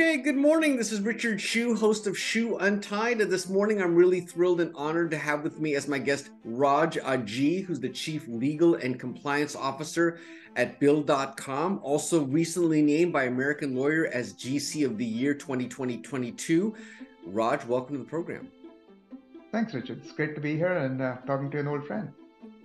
Okay, good morning. This is Richard Hsu, host of Hsu Untied. And this morning, I'm really thrilled and honored to have with me as my guest Raj Aji, who's the Chief Legal and Compliance Officer at Bill.com, also recently named by American Lawyer as GC of the Year 2020-22. Raj, welcome to the program. Thanks, Richard. It's great to be here and talking to an old friend.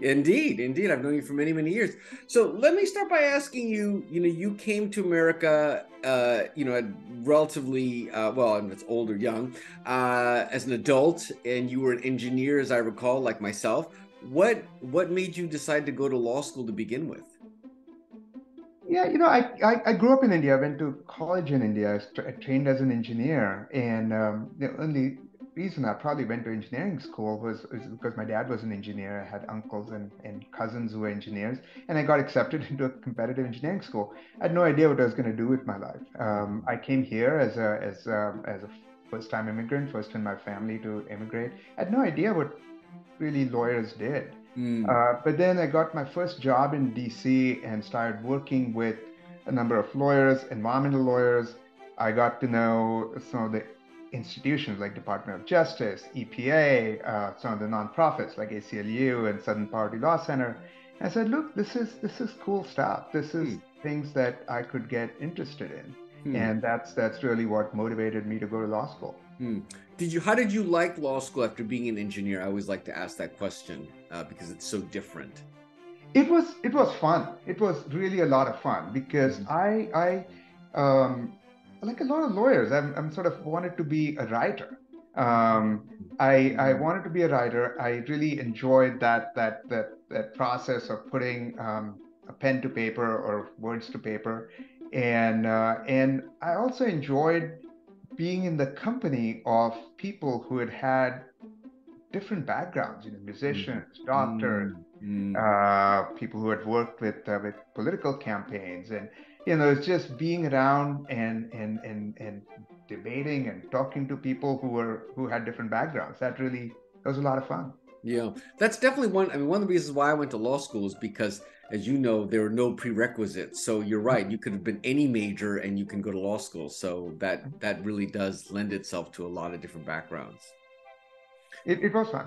Indeed, indeed. I've known you for many, many years. So let me start by asking you, you came to America, at relatively, well, and it's old or young, as an adult, and you were an engineer, as I recall, like myself. What made you decide to go to law school to begin with? Yeah, I grew up in India. I went to college in India. I trained as an engineer. And the only reason I probably went to engineering school was because my dad was an engineer. I had uncles and cousins who were engineers. And I got accepted into a competitive engineering school. I had no idea what I was going to do with my life. I came here as a first-time immigrant, first in my family to immigrate. I had no idea what really lawyers did. Mm. But then I got my first job in DC and started working with a number of lawyers, environmental lawyers. I got to know some of the institutions like Department of Justice, EPA, some of the nonprofits like ACLU and Southern Poverty Law Center. And I said, look, this is cool stuff. This is things that I could get interested in. And that's really what motivated me to go to law school. How did you like law school after being an engineer? I always like to ask that question because it's so different. It was fun. It was really a lot of fun because I like a lot of lawyers. I'm sort of wanted to be a writer. I wanted to be a writer. I really enjoyed that process of putting a pen to paper or words to paper, and I also enjoyed being in the company of people who had different backgrounds, musicians, doctors, people who had worked with political campaigns, and it's just being around and debating and talking to people who had different backgrounds. That was a lot of fun. Yeah, that's definitely one. I mean, one of the reasons why I went to law school is because, as you know, there are no prerequisites. So you're right. You could have been any major and you can go to law school. So that really does lend itself to a lot of different backgrounds. It was fun.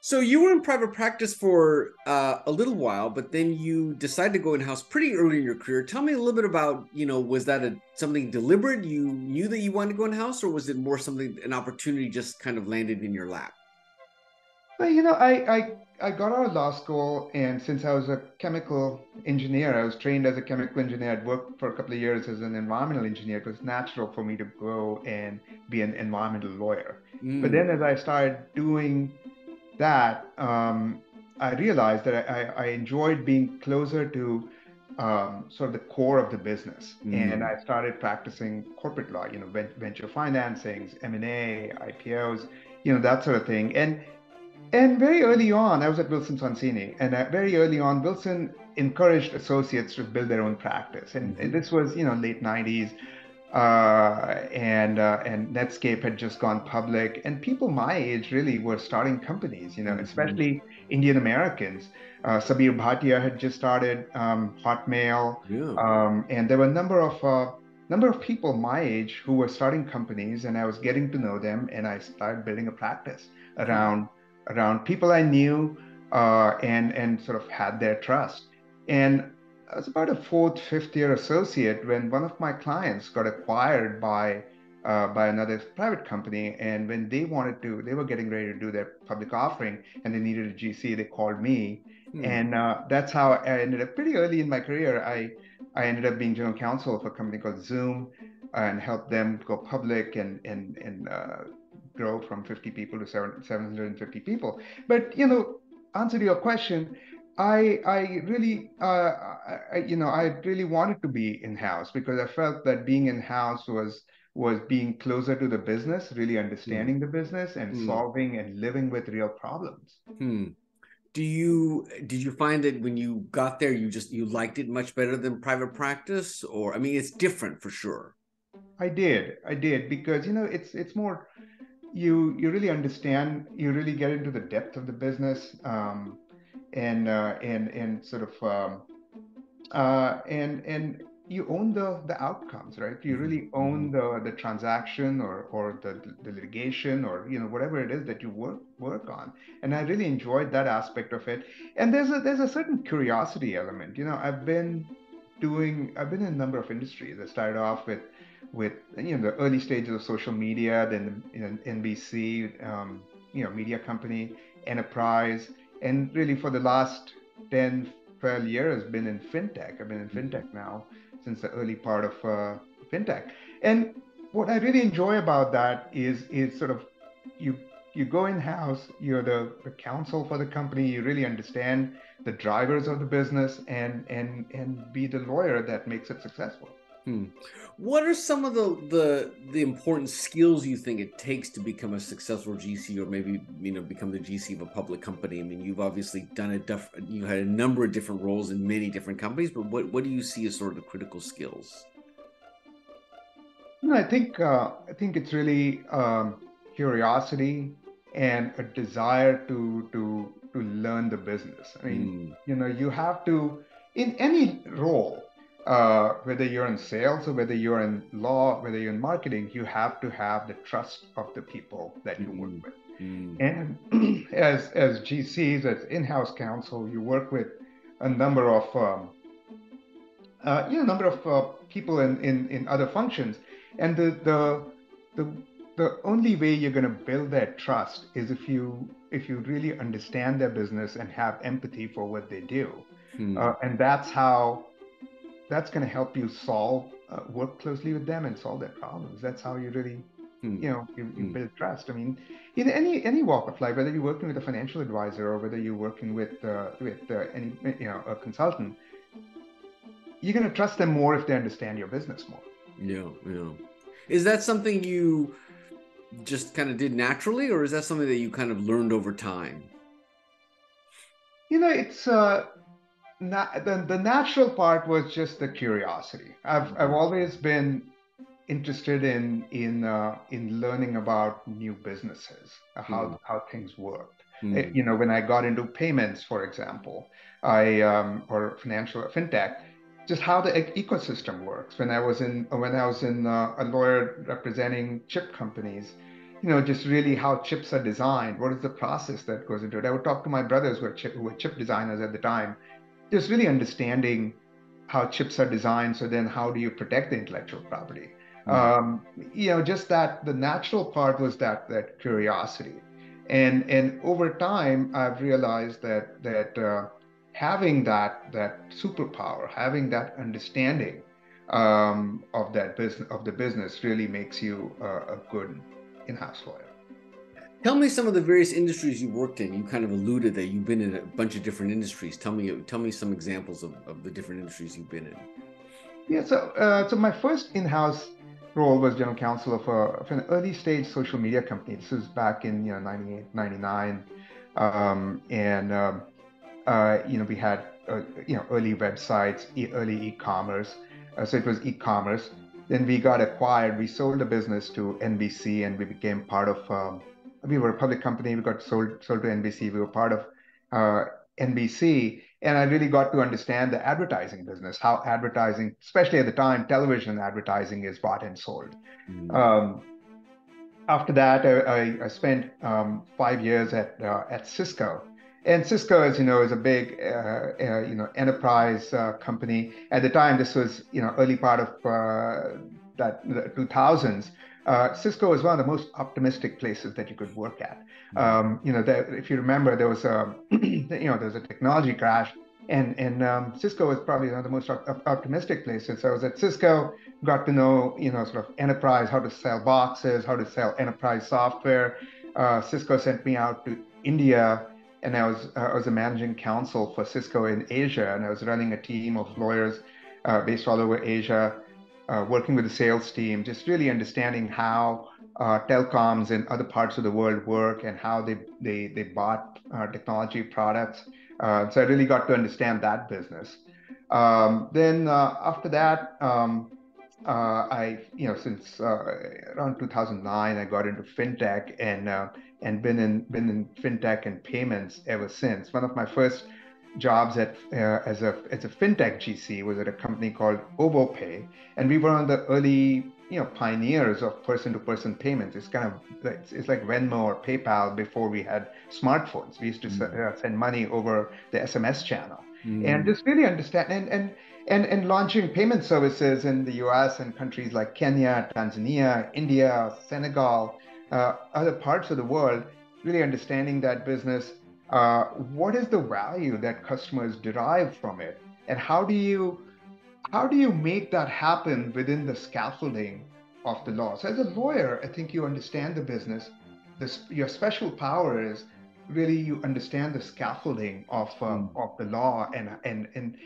So you were in private practice for a little while, but then you decided to go in-house pretty early in your career. Tell me a little bit about, was that something deliberate? You knew that you wanted to go in-house, or was it more something, an opportunity just kind of landed in your lap? Well, I got out of law school, and since I was a chemical engineer, I was trained as a chemical engineer. I'd worked for a couple of years as an environmental engineer. It was natural for me to go and be an environmental lawyer. But then as I started doing that, I realized that I enjoyed being closer to sort of the core of the business. And I started practicing corporate law, venture financings, M&A, IPOs, that sort of thing. And very early on, I was at Wilson Sonsini, and very early on, Wilson encouraged associates to build their own practice. And this was, late 90s, and Netscape had just gone public, and people my age really were starting companies, especially Indian Americans. Sabir Bhatia had just started Hotmail, and there were a number of people my age who were starting companies, and I was getting to know them, and I started building a practice around people I knew, and sort of had their trust. And I was about a fourth, fifth year associate when one of my clients got acquired by another private company. And when they were getting ready to do their public offering and they needed a GC, they called me. And that's how I ended up pretty early in my career. I ended up being general counsel of a company called Zoom and helped them go public and grow from 50 people to 750 people. But, answer to your question, I really I really wanted to be in-house because I felt that being in-house was being closer to the business, really understanding the business and solving and living with real problems. Did you find that when you got there, you liked it much better than private practice? Or, I mean, it's different for sure. I did because it's more you really understand, you really get into the depth of the business, and sort of and you own the outcomes, right? You really own the transaction or the litigation or whatever it is that you work on. And I really enjoyed that aspect of it. And there's a certain curiosity element. I've been in a number of industries. I started off with the early stages of social media, then NBC, media company, enterprise, and really for the last 10, 12 years been in fintech. I've been in fintech now since the early part of fintech. And what I really enjoy about that is sort of you you go in house, you're the counsel for the company, you really understand the drivers of the business and be the lawyer that makes it successful. Hmm. What are some of the important skills you think it takes to become a successful GC, or maybe become the GC of a public company? I mean, you've obviously done you had a number of different roles in many different companies, but what do you see as sort of the critical skills? No, I think it's really curiosity and a desire to learn the business. I mean, Mm, you have to in any role, whether you're in sales or whether you're in law, whether you're in marketing, you have to have the trust of the people that you work mm, with. mm, And as GCs, as in-house counsel, you work with a number of people in other functions, and the the only way you're going to build that trust is if you really understand their business and have empathy for what they do, mm, and that's going to help you work closely with them and solve their problems. That's how you really mm, you mm. build trust. I mean, in any walk of life, whether you're working with a financial advisor or whether you're working with any a consultant, you're going to trust them more if they understand your business more. Yeah, yeah. Is that something you just kind of did naturally, or is that something that you kind of learned over time? It's the natural part was just the curiosity. I've Mhm, always been interested in learning about new businesses, mm, how things worked. mm, When I got into payments, for example, or financial fintech, just how the ecosystem works. When I was in a lawyer representing chip companies, just really how chips are designed. What is the process that goes into it? I would talk to my brothers who were chip designers at the time, just really understanding how chips are designed. So then how do you protect the intellectual property? mm. Just that the natural part was that curiosity. And over time, I've realized that having that superpower, having that understanding of the business really makes you a good in-house lawyer. Tell me some of the various industries you worked in. You kind of alluded that you've been in a bunch of different industries. Tell me some examples of the different industries you've been in. Yeah, so my first in-house role was general counsel of an early stage social media company. This was back in 98, 99. And we had early websites, early e-commerce. So it was e-commerce. Then we got acquired. We sold the business to NBC, and we became part of. We were a public company. We got sold to NBC. We were part of uh, NBC, and I really got to understand the advertising business, how advertising, especially at the time, television advertising is bought and sold. Mm, Um, After that, I spent 5 years at Cisco. And Cisco, as you know, is a big enterprise company. At the time, this was early part of the 2000s. Cisco was one of the most optimistic places that you could work at. mm, If you remember, there was a there was a technology crash, and Cisco was probably one of the most optimistic places. So I was at Cisco, got to know, sort of enterprise, how to sell boxes, how to sell enterprise software. Cisco sent me out to India, and I was a managing counsel for Cisco in Asia, and I was running a team of lawyers based all over Asia, working with the sales team, just really understanding how telecoms in other parts of the world work and how they bought technology products. So I really got to understand that business. Then after that, since around 2009, I got into fintech and been in fintech and payments ever since. One of my first jobs as a fintech GC was at a company called OvoPay, and we were on the early pioneers of person-to-person payments. It's kind of it's like Venmo or PayPal before we had smartphones. We used to send money over the SMS channel, and just really understand and launching payment services in the US and countries like Kenya, Tanzania, India, Senegal, other parts of the world, really understanding that business. What is the value that customers derive from it, and how do you make that happen within the scaffolding of the law? So as a lawyer, I think you understand the business. Your special power is really you understand the scaffolding of the law, and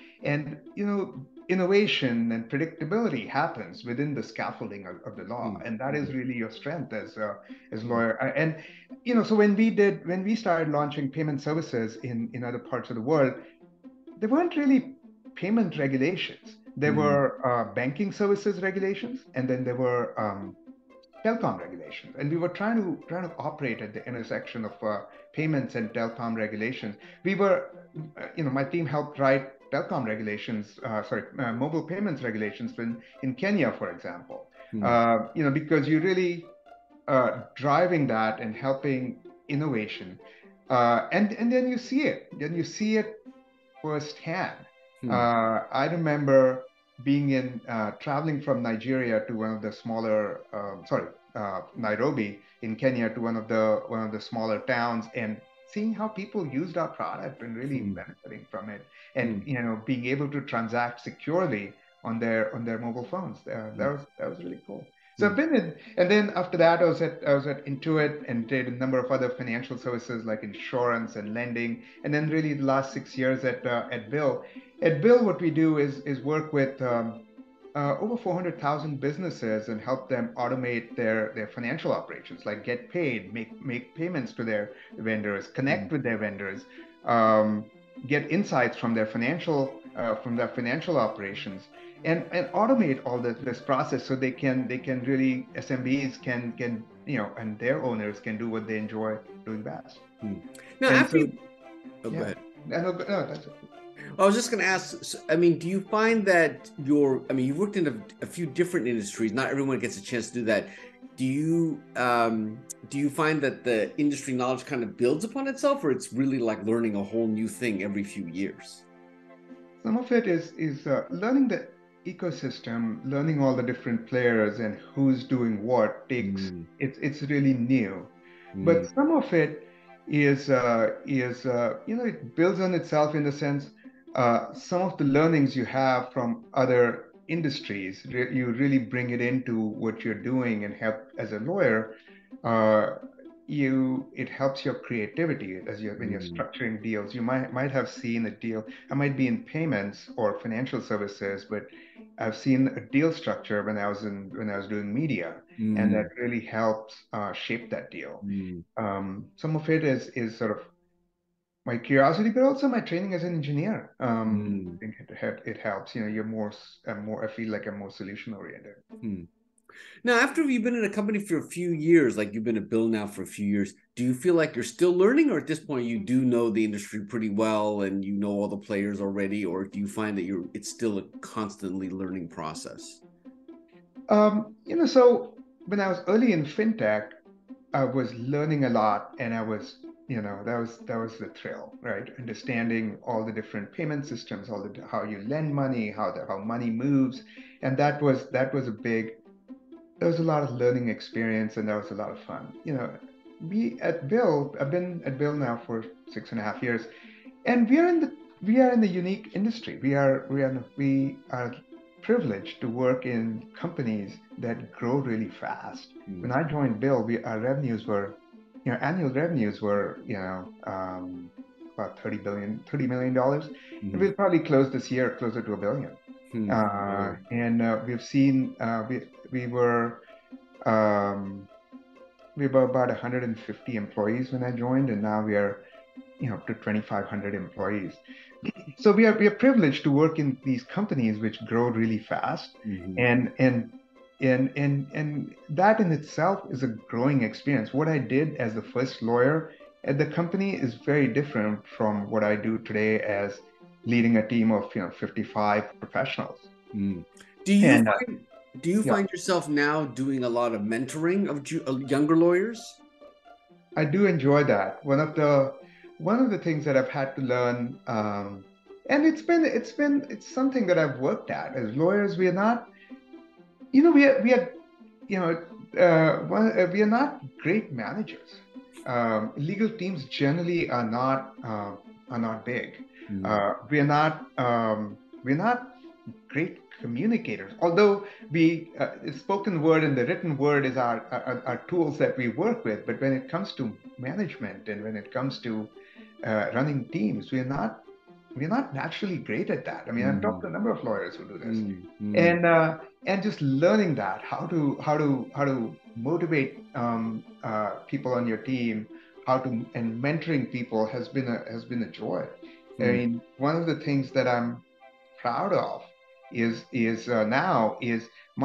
innovation and predictability happens within the scaffolding of the law, and that is really your strength as lawyer. And so when we started launching payment services in other parts of the world, there weren't really payment regulations. There were banking services regulations, and then there were telecom regulations. And we were trying to operate at the intersection of payments and telecom regulations. We were, my team helped write telecom regulations, mobile payments regulations in Kenya, for example. Because you're really driving that and helping innovation, and then you see it. Then you see it firsthand. I remember traveling from Nigeria to one of the smaller, Nairobi in Kenya to one of the smaller towns, and seeing how people used our product and really benefiting from it, and being able to transact securely on their mobile phones. That was really cool. So I've been in, and then after that, I was at Intuit and did a number of other financial services like insurance and lending, and then really the last 6 years at Bill. At Bill, what we do is work with over 400,000 businesses and help them automate their financial operations, like get paid, make payments to their vendors, connect with their vendors, get insights from their financial operations, and automate all this process so they can really SMBs can and their owners can do what they enjoy doing best. Now, and after go ahead. No, that's it. I was just going to ask, I mean, do you find that you've worked in a few different industries. Not everyone gets a chance to do that. Do you find that the industry knowledge kind of builds upon itself, or it's really like learning a whole new thing every few years? Some of it is learning the ecosystem, learning all the different players and who's doing what it's really new. But some of it is it builds on itself in the sense some of the learnings you have from other industries, you really bring it into what you're doing and help as a lawyer. It helps your creativity when you're structuring deals. You might have seen a deal. I might be in payments or financial services, but I've seen a deal structure when I was doing media, and that really helps shape that deal. Some of it is sort of my curiosity, but also my training as an engineer. I think it helps. I feel like I'm more solution oriented. Now, after you've been in a company for a few years, like you've been at Bill now for a few years, do you feel like you're still learning, or at this point you do know the industry pretty well and you know all the players already, or do you find that it's still a constantly learning process? So when I was early in fintech, I was learning a lot, and I was, that was the thrill, right? Understanding all the different payment systems, how you lend money, how money moves, and that was there was a lot of learning experience, and that was a lot of fun. I've been at Bill now for 6.5 years, and we are in the unique industry. We are privileged to work in companies that grow really fast. When I joined Bill, our revenues were, annual revenues were, about $30 million. And we'll probably close this year closer to $1 billion. And we've seen we were about 150 employees when I joined, and now we are up to 2,500 employees. So we are privileged to work in these companies which grow really fast, and that in itself is a growing experience. What I did as the first lawyer at the company is very different from what I do today as leading a team of 55 professionals. Mm. Do you And find do you yeah, find yourself now doing a lot of mentoring of younger lawyers? I do enjoy that. One of the things that I've had to learn, and it's something that I've worked at. As lawyers, we are not, we are you know we are not great managers. Legal teams generally are not big. Mm. We are not great communicators. Although spoken word and the written word is our tools that we work with, but when it comes to management and when it comes to running teams, we're not naturally great at that. I mean, I've talked Mm. to a number of lawyers who do this, Mm. Mm. and just learning that how to motivate people on your team, and mentoring people has been a joy. I Mm. mean, one of the things that I'm proud of is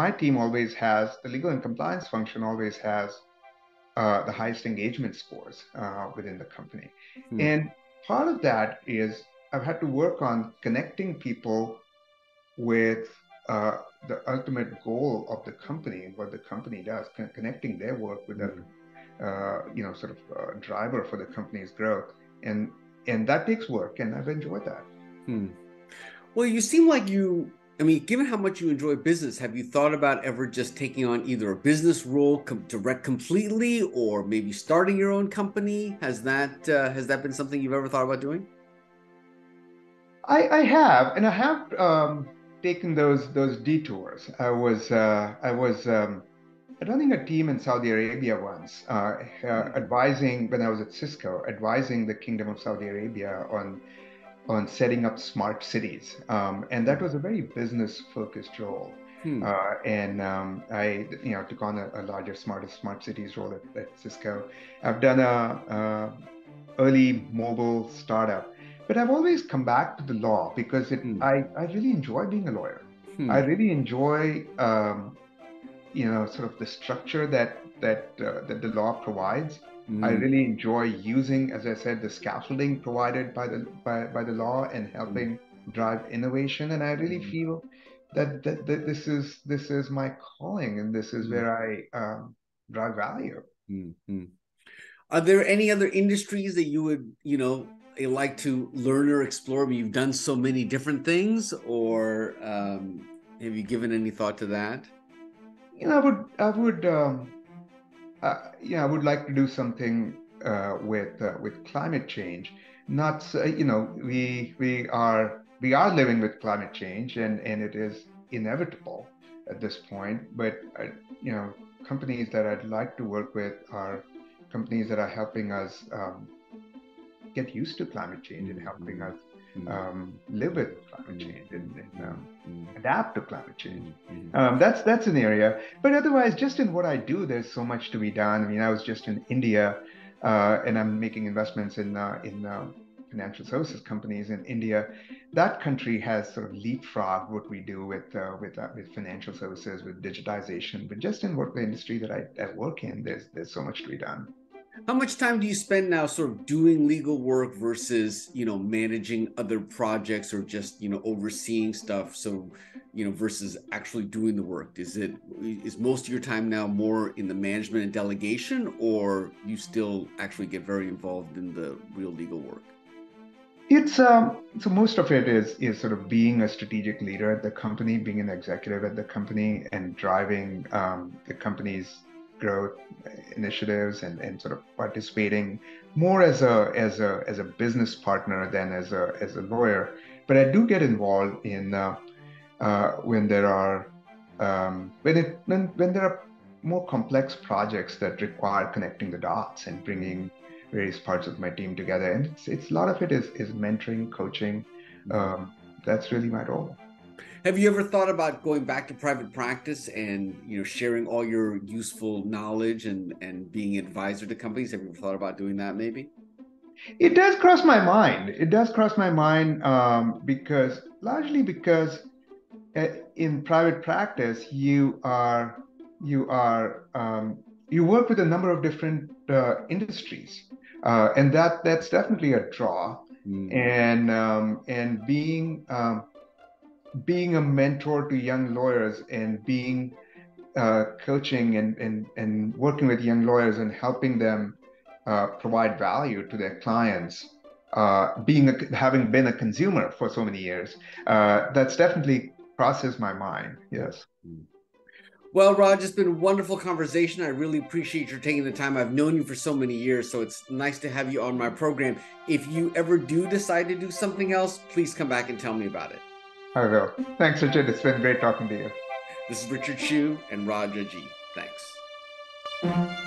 my team always has the legal and compliance function always has the highest engagement scores within the company. Mm. And part of that is I've had to work on connecting people with the ultimate goal of the company and what the company does, connecting their work with the Mm. sort of driver for the company's growth. And that takes work, and I've enjoyed that. Mm. Well, you seem like I mean, given how much you enjoy business, have you thought about ever just taking on either a business role direct completely, or maybe starting your own company? Has that been something you've ever thought about doing? I have, and I have taken those detours. I was running a team in Saudi Arabia once, advising when I was at Cisco, advising the Kingdom of Saudi Arabia on setting up smart cities, and that was a very business-focused role. Hmm. And I, took on a larger, smart cities role at Cisco. I've done a early mobile startup. But I've always come back to the law because Hmm. I really enjoy being a lawyer. I Hmm. really enjoy sort of the structure that the law provides. I Hmm. really enjoy using, as I said, the scaffolding provided by the law and Hmm. helping drive innovation. And I really Hmm. feel that this is my calling, and this is Hmm. where I drive value. Hmm. Hmm. Are there any other industries that you would, like to learn or explore? I mean, you've done so many different things, or have you given any thought to that? I would like to do something with climate change. Not we are living with climate change, and it is inevitable at this point. But you know, companies that I'd like to work with are companies that are helping us get used to climate change and helping Mm, us mm, live with climate mm, change mm, and mm, mm, adapt to climate change. mm, mm, That's an area. But otherwise, just in what I do, there's so much to be done. I mean, I was just in India, and I'm making investments in financial services companies in India. That country has sort of leapfrogged what we do with financial services, with digitization. But just in what the industry that I work in, there's so much to be done. How much time do you spend now sort of doing legal work versus, managing other projects or just, overseeing stuff? So, versus actually doing the work. Is most of your time now more in the management and delegation, or you still actually get very involved in the real legal work? It's so most of it is sort of being a strategic leader at the company, being an executive at the company, and driving the company's growth initiatives and sort of participating more as a business partner than as a lawyer. But I do get involved in when there are when there are more complex projects that require connecting the dots and bringing various parts of my team together. And it's a lot of it is mentoring, coaching. Mhm. Um, that's really my role. Have you ever thought about going back to private practice and sharing all your useful knowledge and being an advisor to companies? Have you ever thought about doing that maybe? It does cross my mind. It does cross my mind because largely because in private practice, you are you work with a number of different industries. And that's definitely a draw. Mm. And being a mentor to young lawyers and being coaching and working with young lawyers and helping them provide value to their clients, having been a consumer for so many years, that's definitely crosses my mind. Yes. Well, Raj, it's been a wonderful conversation. I really appreciate your taking the time. I've known you for so many years, so it's nice to have you on my program. If you ever do decide to do something else, please come back and tell me about it. I will. Thanks, Richard. It's been great talking to you. This is Richard Hsu and Raj Aji. Thanks.